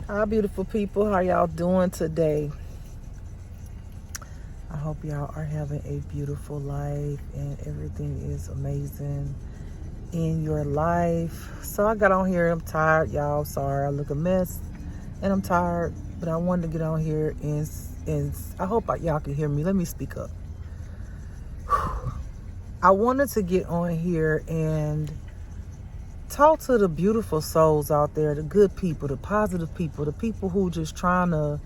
Hi, beautiful people. How y'all doing today? I hope y'all are having a beautiful life and everything is amazing in your life. So I got on here. I'm tired, y'all. Sorry, I look a mess and I'm tired, but I wanted to get on here and I hope y'all can hear me. Let me speak up. I wanted to get on here and talk to the beautiful souls out there, the good people, the positive people, the people who just trying to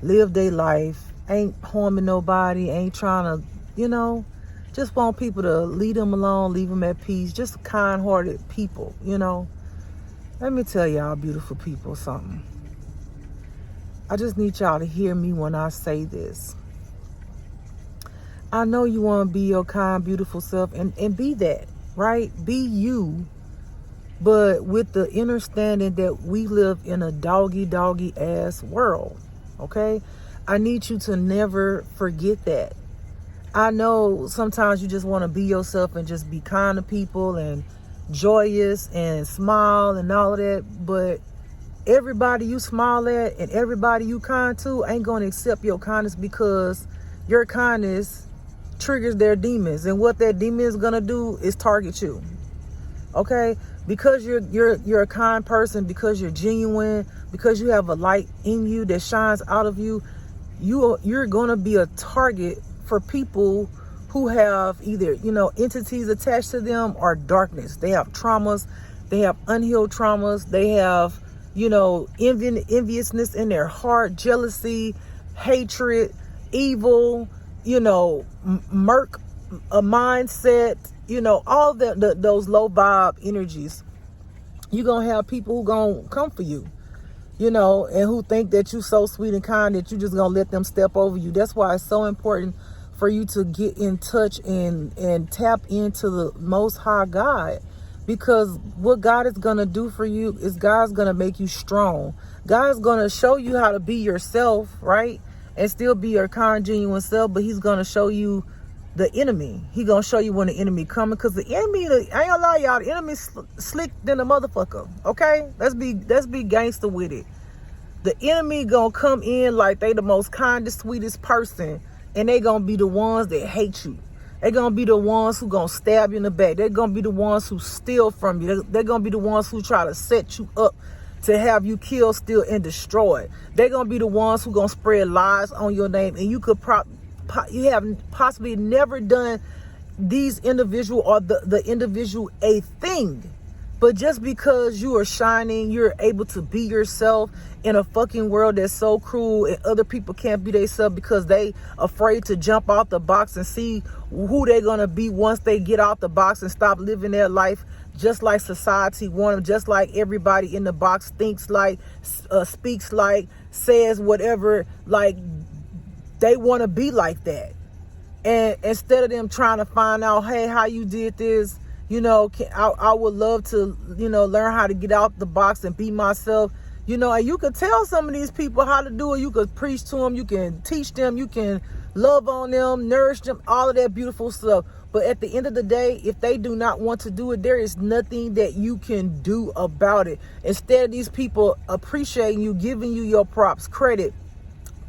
live their life, ain't harming nobody, ain't trying to, just want people to leave them alone, leave them at peace, just kind-hearted people. Let me tell y'all, beautiful people, something. I just need y'all to hear me when I say this. I know you want to be your kind, beautiful self and be that, right? Be you, but with the understanding that we live in a doggy ass world, okay? I need you to never forget that. I know sometimes you just want to be yourself and just be kind to people and joyous and smile and all of that, but everybody you smile at and everybody you kind to ain't going to accept your kindness because your kindness triggers their demons, and what that demon is going to do is target you. Okay? Because you're a kind person, because you're genuine, because you have a light in you that shines out of you, you're going to be a target for people who have either, entities attached to them or darkness. They have traumas, they have unhealed traumas, they have, enviousness in their heart, jealousy, hatred, evil, murk, a mindset, all those low vibe energies. You're going to have people who going to come for you, and who think that you so sweet and kind that you just going to let them step over you. That's why it's so important for you to get in touch and tap into the Most High God, because what God is going to do for you is God's going to make you strong. God's going to show you how to be yourself, right? And still be your kind, genuine self, but he's going to show you the enemy. He going to show you when the enemy coming, because the enemy, I ain't gonna lie, y'all, the enemy slick than a motherfucker, okay? Let's be gangster with it. The enemy going to come in like they the most kindest, sweetest person, and they going to be the ones that hate you. They're going to be the ones who going to stab you in the back. They're going to be the ones who steal from you. They're going to be the ones who try to set you up to have you killed, steal, and destroyed. They're going to be the ones who going to spread lies on your name, and you have possibly never done these individual or the individual a thing. But just because you are shining, you're able to be yourself in a fucking world that's so cruel, and other people can't be themselves because they afraid to jump out the box and see who they're going to be once they get out the box and stop living their life just like society wants them, just like everybody in the box thinks like, speaks like, says whatever, like they want to be like that. And instead of them trying to find out, hey, how you did this, I would love to, learn how to get out the box and be myself, and you could tell some of these people how to do it. You could preach to them, you can teach them, you can love on them, nourish them, all of that beautiful stuff. But at the end of the day, if they do not want to do it, there is nothing that you can do about it. Instead of these people appreciating you, giving you your props, credit,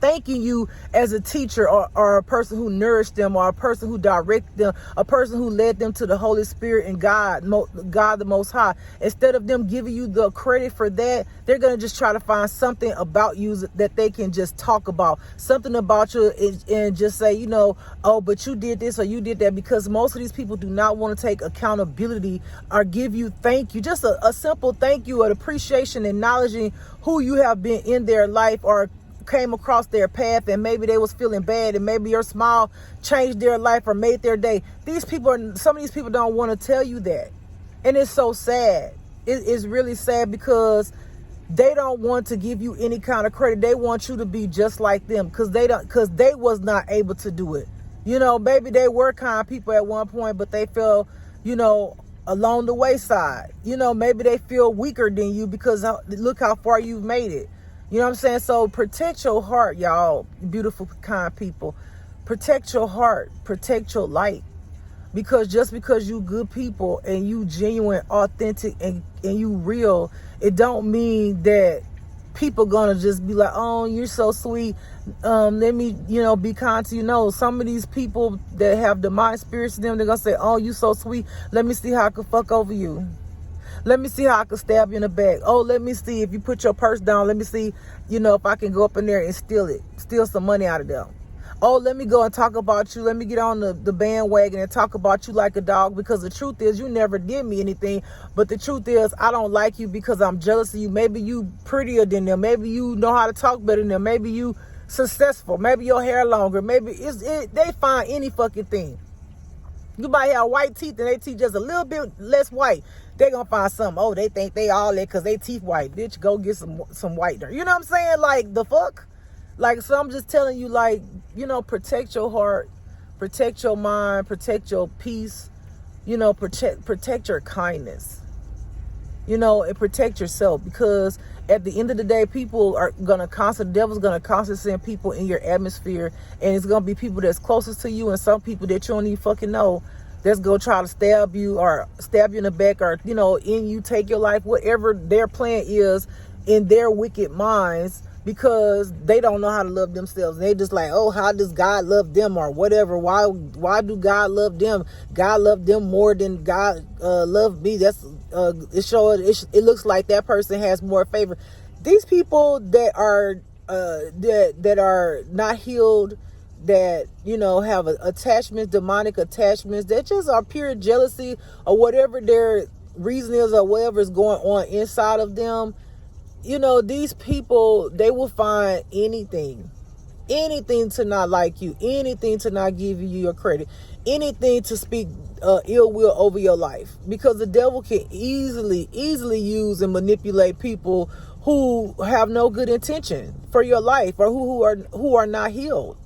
thanking you as a teacher or a person who nourished them, or a person who directed them, a person who led them to the Holy Spirit and God the Most High. Instead of them giving you the credit for that, they're going to just try to find something about you that they can just talk about, something about you and just say, oh, but you did this or you did that, because most of these people do not want to take accountability or give you thank you, just a simple thank you, an appreciation, acknowledging who you have been in their life or came across their path, and maybe they was feeling bad, and maybe your smile changed their life or made their day. Some of these people don't want to tell you that, and it's so sad. It's really sad, because they don't want to give you any kind of credit. They want you to be just like them, because they was not able to do it. Maybe they were kind people at one point, but they fell, along the wayside. Maybe they feel weaker than you because look how far you've made it. You know what I'm saying? So protect your heart, y'all, beautiful, kind people. Protect your heart. Protect your light. Because just because you good people and you genuine, authentic, and you real, it don't mean that people gonna just be like, oh, you're so sweet, let me, be kind to you. No, some of these people that have demonic spirits in them, they're gonna say, oh, you so sweet, let me see how I can fuck over you. Let me see how I can stab you in the back. Oh, let me see if you put your purse down. Let me see, if I can go up in there and steal some money out of them. Oh, let me go and talk about you. Let me get on the bandwagon and talk about you like a dog, because the truth is you never did me anything. But the truth is I don't like you because I'm jealous of you. Maybe you prettier than them. Maybe you know how to talk better than them. Maybe you successful. Maybe your hair longer. Maybe they find any fucking thing. You might have white teeth and they teeth just a little bit less white. They gonna find something. Oh, they think they all that because they teeth white. Bitch, go get some whitener. You know what I'm saying? Like, the fuck? Like, so I'm just telling you, like, protect your heart, protect your mind, protect your peace, protect your kindness, and protect yourself, because at the end of the day, people are gonna the devil's gonna constantly send people in your atmosphere, and it's gonna be people that's closest to you and some people that you don't even fucking know that's gonna try to stab you in the back, or in you, take your life, whatever their plan is in their wicked minds, because they don't know how to love themselves. They just like, oh, how does God love them, or whatever? Why do God love them? God loved them more than God loved me. That's it looks like that person has more favor. These people that are that are not healed, that have attachments, demonic attachments, that just are pure jealousy, or whatever their reason is, or whatever is going on inside of them. These people, they will find anything to not like you, anything to not give you your credit, anything to speak ill will over your life, because the devil can easily use and manipulate people who have no good intention for your life, or who are not healed.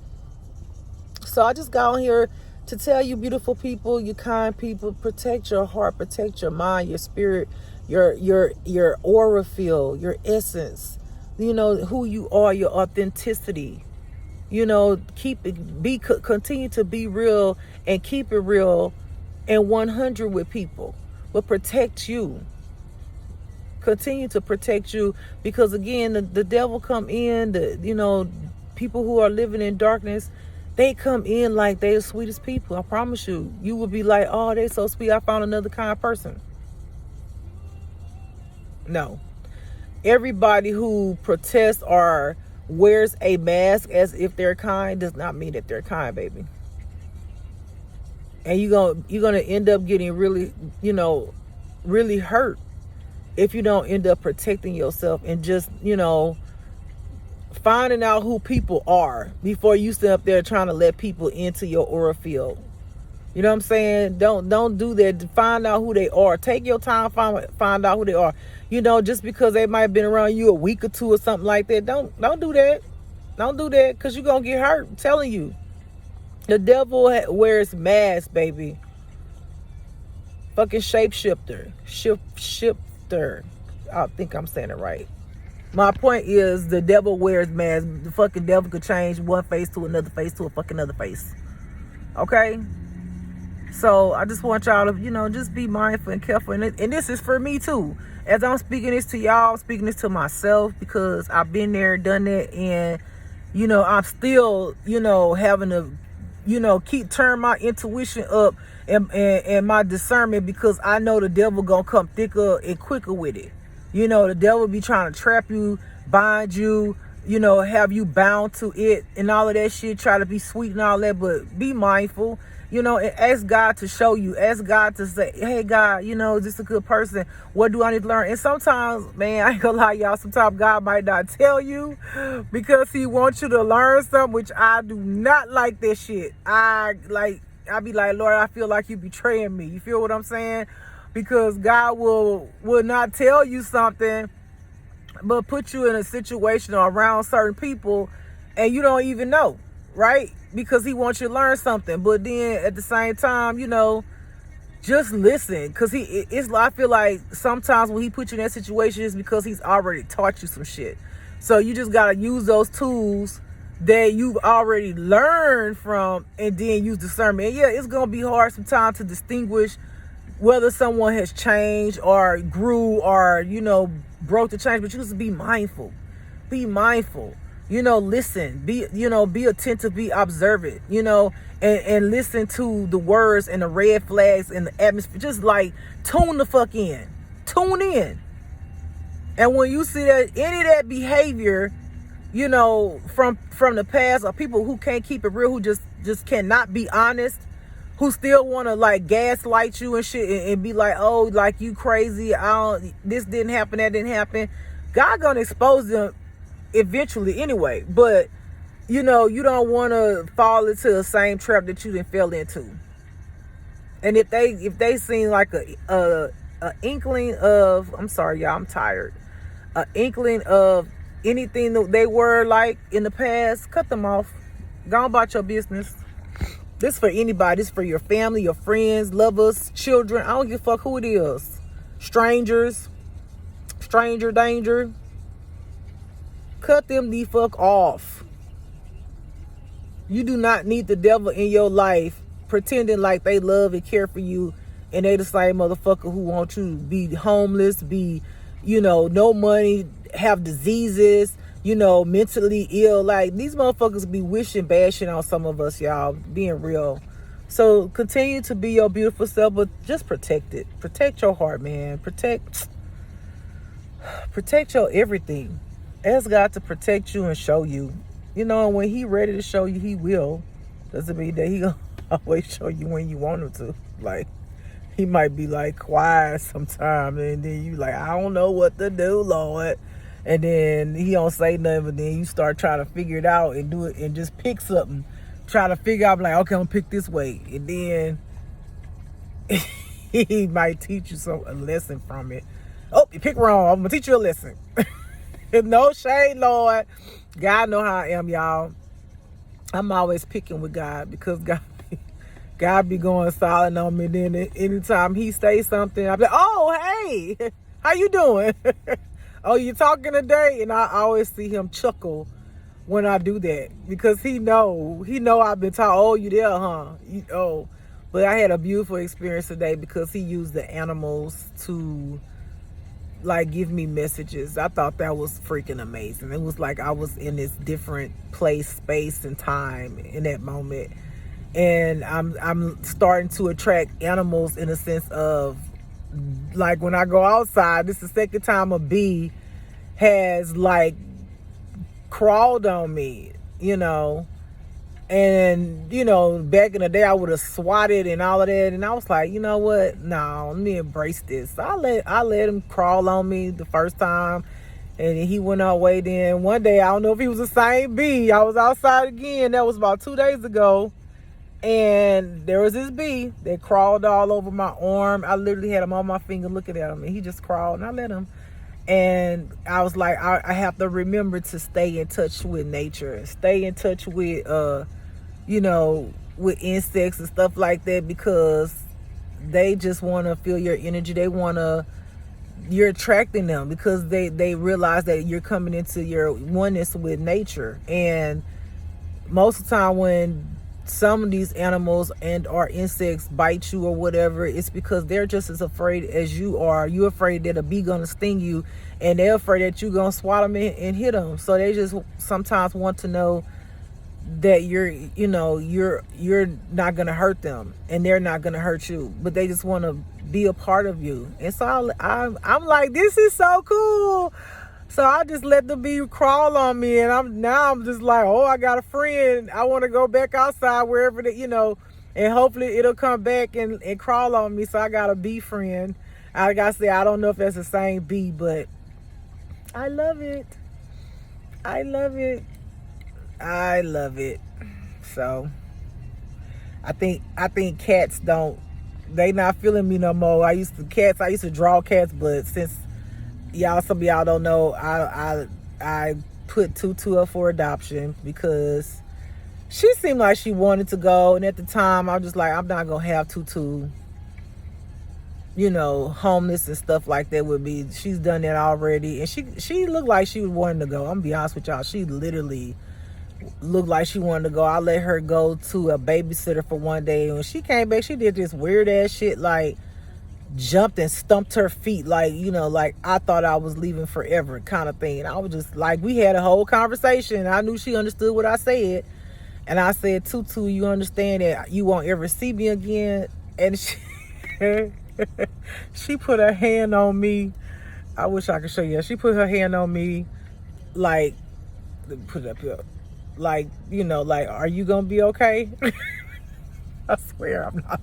So I just got on here to tell you, beautiful people, you kind people, protect your heart, protect your mind, your spirit, your aura field, your essence, who you are, your authenticity. Continue to be real, and keep it real and 100 with people. But protect you. Continue to protect you, because again, the devil come in, people who are living in darkness, they come in like they the sweetest people. I promise you. You will be like, oh, they so sweet, I found another kind person. No. Everybody who protests or wears a mask as if they're kind does not mean that they're kind, baby. And you're gonna end up getting really, really hurt if you don't end up protecting yourself and just, finding out who people are before you sit up there trying to let people into your aura field. You know what I'm saying? Don't do that. Find out who they are. Take your time, find out who they are. Just because they might have been around you a week or two or something like that, don't do that. Don't do that, because you're going to get hurt. I'm telling you. The devil wears masks, baby. Fucking shapeshifter. Shifter. I think I'm saying it right. My point is, the devil wears masks. The fucking devil could change one face to another face to a fucking other face. Okay? So I just want y'all to, just be mindful and careful. And this is for me too. As I'm speaking this to y'all, I'm speaking this to myself, because I've been there, done that. And, I'm still, having to, keep turn my intuition up and my discernment, because I know the devil gonna come thicker and quicker with it. The devil be trying to trap you, bind you, have you bound to it and all of that shit, try to be sweet and all that. But be mindful, and ask God to show you. Ask God to say, hey, God, is this a good person? What do I need to learn? And sometimes, man, I ain't gonna lie, y'all, sometimes God might not tell you because he wants you to learn something, which I do not like that shit. I be like, Lord, I feel like you betraying me. You feel what I'm saying? Because God will not tell you something, but put you in a situation or around certain people and you don't even know, right? Because he wants you to learn something. But then at the same time, just listen. Because I feel like sometimes when he puts you in that situation, it's because he's already taught you some shit. So you just got to use those tools that you've already learned from, and then use discernment. And yeah, it's going to be hard sometimes to distinguish whether someone has changed or grew or, broke the change, but you just be mindful. be mindful, listen, be attentive, be observant, and listen to the words and the red flags and the atmosphere. Just like tune the fuck in. Tune in. And when you see that any of that behavior, from the past, or people who can't keep it real, who just cannot be honest, who still want to like gaslight you and shit, and be like, oh, like you crazy, this didn't happen, that didn't happen. God gonna expose them eventually anyway. But you don't want to fall into the same trap that you didn't fell into. And if they seem like a inkling of, I'm sorry y'all, I'm tired, a inkling of anything that they were like in the past, cut them off. Go about your business. This for anybody. This for your family, your friends, lovers, children. I don't give a fuck who it is. Strangers, stranger danger. Cut them the fuck off. You do not need the devil in your life pretending like they love and care for you, and they the same motherfucker who want you to be homeless, be, no money, have diseases, mentally ill. Like, these motherfuckers be wishing bad shit on some of us, y'all, being real. So continue to be your beautiful self, but just protect it. Protect your heart, man. Protect your everything. Ask God to protect you and show you. And when he ready to show you, he will. Doesn't mean that he gonna always show you when you want him to. Like, he might be like quiet sometime, and then you like, I don't know what to do, Lord. And then he don't say nothing, but then you start trying to figure it out and do it and just pick something. Try to figure out, like, okay, I'm gonna pick this way. And then he might teach you a lesson from it. Oh, you pick wrong. I'm gonna teach you a lesson. No shade, Lord. God know how I am, y'all. I'm always picking with God, because God be going silent on me. Then anytime he says something, I'm like, oh, hey, how you doing? Oh, you talking today? And I always see him chuckle when I do that, because he know I've been taught, oh, you there, huh? But I had a beautiful experience today, because he used the animals to like give me messages. I thought that was freaking amazing. It was like I was in this different place, space, and time in that moment. And I'm starting to attract animals in a sense of, like, when I go outside, this is the second time a bee has like crawled on me, and back in the day I would have swatted and all of that, and I was like, you know what, no, let me embrace this. So I let him crawl on me the first time, and he went away. Then one day, I don't know if he was the same bee, I was outside again, that was about 2 days ago, and there was this bee that crawled all over my arm. I literally had him on my finger looking at him, and he just crawled, and I let him. And I was like, I have to remember to stay in touch with nature, stay in touch with, with insects and stuff like that, because they just want to feel your energy. You're attracting them, because they realize that you're coming into your oneness with nature. And most of the time when some of these animals and or insects bite you or whatever, it's because they're just as afraid as you are. You're afraid that a bee gonna sting you, and they're afraid that you're gonna swat them and hit them. So they just sometimes want to know that you're not gonna hurt them, and they're not gonna hurt you, but they just want to be a part of you. And so I'm like, this is so cool. So I just let the bee crawl on me, and I'm just like, oh, I got a friend. I want to go back outside wherever and hopefully it'll come back and crawl on me. So I got a bee friend. I gotta say, I don't know if that's the same bee, but I love it. I love it. I love it. So I think cats they not feeling me no more. I used to draw cats, but since some of y'all don't know, I put Tutu up for adoption, because she seemed like she wanted to go, and at the time I was just like, I'm not gonna have Tutu homeless and stuff like that with me. She's done that already, and she looked like she was wanting to go. I'm gonna be honest with y'all, she literally looked like she wanted to go. I let her go to a babysitter for one day, and when she came back, she did this weird ass shit, like jumped and stumped her feet like, like I thought I was leaving forever kind of thing. And I was just like, we had a whole conversation. I knew she understood what I said. And I said, Tutu, you understand that you won't ever see me again? And she, she put her hand on me. I wish I could show you. She put her hand on me, like, put it up here. Like, like, are you going to be okay? I swear I'm not.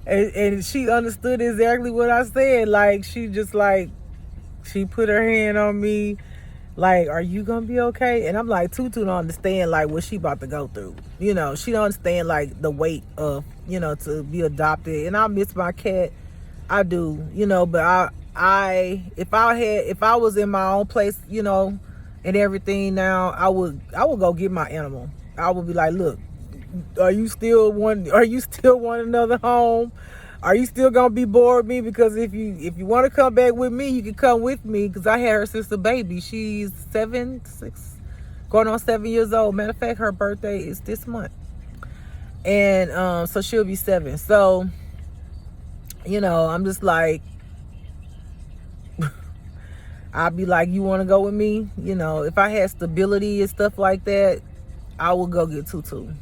And she understood exactly what I said. Like, she just like, she put her hand on me. Like, are you gonna be okay? And I'm like, Tutu don't understand like what she about to go through. She don't understand like the weight of, to be adopted. And I miss my cat. I do, but if I was in my own place, and everything now, I would go get my animal. I would be like, look, are you still want another home? Are you still gonna be bored with me? Because if you want to come back with me, you can come with me. Because I had her since a baby. She's 6, going on 7 years old. Matter of fact, her birthday is this month, and so she'll be 7. So, I'm just like, I'll be like, you want to go with me? If I had stability and stuff like that, I would go get Tutu.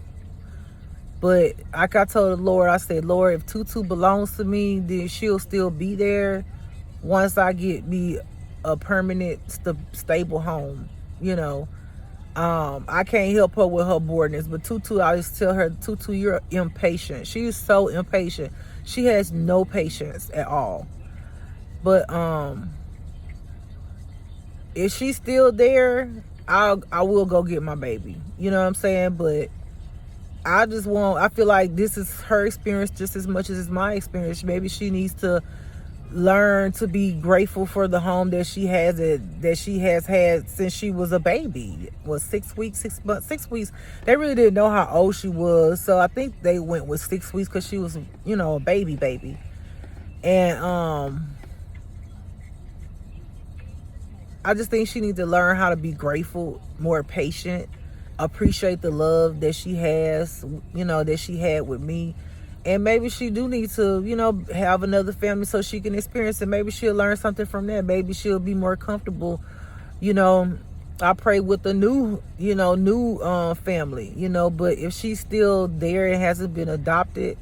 But like I told the Lord, I said, Lord, if Tutu belongs to me, then she'll still be there once I get me a permanent, stable home. I can't help her with her boredness. But Tutu, I just tell her, Tutu, you're impatient. She's so impatient. She has no patience at all. But if she's still there, I will go get my baby. You know what I'm saying? But I feel like this is her experience just as much as it's my experience. Maybe she needs to learn to be grateful for the home that she has had since she was a baby. Was 6 weeks, 6 months, 6 weeks. They really didn't know how old she was. So I think they went with 6 weeks because she was, a baby. And I just think she needs to learn how to be grateful, more patient, appreciate the love that she has, that she had with me. And maybe she do need to, have another family so she can experience it. Maybe she'll learn something from that. Maybe she'll be more comfortable. I pray with a new family, but if she's still there and hasn't been adopted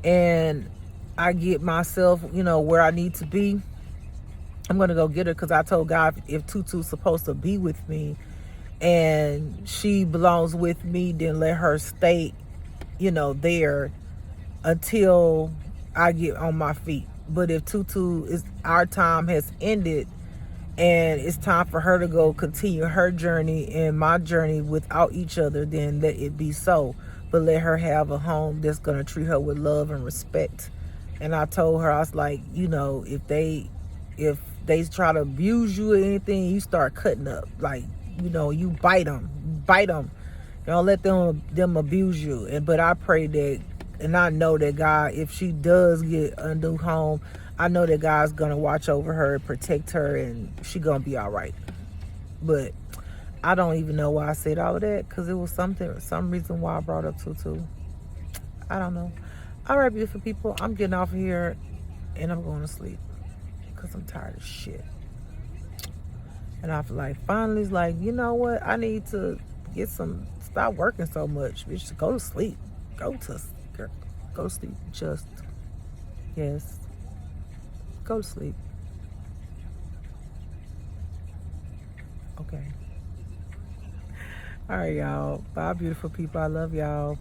and I get myself, where I need to be, I'm going to go get her, because I told God if Tutu's supposed to be with me and she belongs with me, then let her stay, there until I get on my feet. But if our time has ended and it's time for her to go continue her journey and my journey without each other, then let it be so. But let her have a home that's going to treat her with love and respect. And I told her, I was like, if they try to abuse you or anything, you start cutting up. Like, you bite them. Don't let them abuse you. But I pray that, and I know that God, if she does get a new home, I know that God's gonna watch over her, protect her, and she gonna be all right. But I don't even know why I said all of that, because it was some reason why I brought up Tutu. I don't know. All right, beautiful people, I'm getting off of here and I'm going to sleep because I'm tired of shit. And I feel like finally it's like, you know what? I need to stop working so much. Bitch, go to sleep. Go to sleep. Yes. Go to sleep. Okay. All right, y'all. Bye, beautiful people. I love y'all.